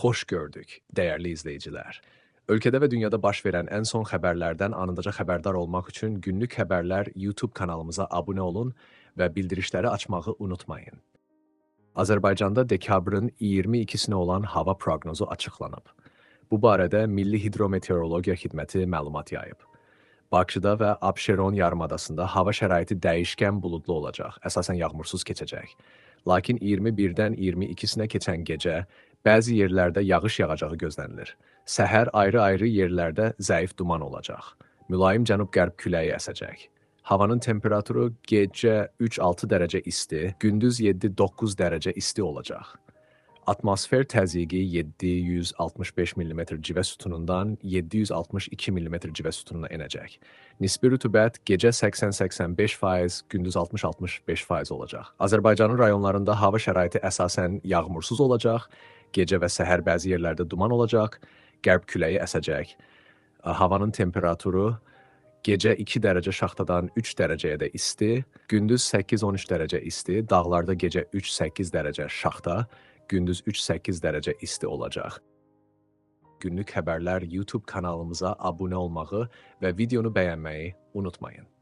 Xoş gördük, dəyərli izləyicilər. Ölkədə və dünyada baş verən ən son xəbərlərdən anındaca xəbərdar olmaq üçün Günlük Xəbərlər YouTube kanalımıza abunə olun və bildirişləri açmağı unutmayın. Azərbaycanda dekabrın 22-sinə olan hava proqnozu açıqlanıb. Bu barədə Milli Hidrometeorologiya Xidməti məlumat yayıb. Bakıda və Abşeron yarımadasında hava şəraiti dəyişkən buludlu olacaq, əsasən yağmursuz keçəcək. Lakin 21-dən 22-sinə keçən gecə bəzi yerlərdə yağış yağacağı gözlənilir. Səhər ayrı-ayrı yerlərdə zəif duman olacaq. Mülayim cənub-qərb küləyi əsəcək. Havanın temperaturu gecə 3-6 dərəcə isti, gündüz 7-9 dərəcə isti olacaq. Atmosfer təzyiqi 765 mm civə sütunundan 762 mm civə sütununa enəcək. Nisbi rütubət gecə 80-85%, gündüz 60-65% olacaq. Azərbaycanın rayonlarında hava şəraiti əsasən yağmursuz olacaq, gecə və səhər bəzi yerlərdə duman olacaq, qərb küləyi əsəcək. Havanın temperaturu gecə 2 dərəcə şaxtadan 3 dərəcəyə də isti, gündüz 8-13 dərəcə isti, dağlarda gecə 3-8 dərəcə şaxta, gündüz 3-8 dərəcə isti olacaq. Günlük Xəbərlər YouTube kanalımıza abunə olmağı və videonu bəyənməyi unutmayın.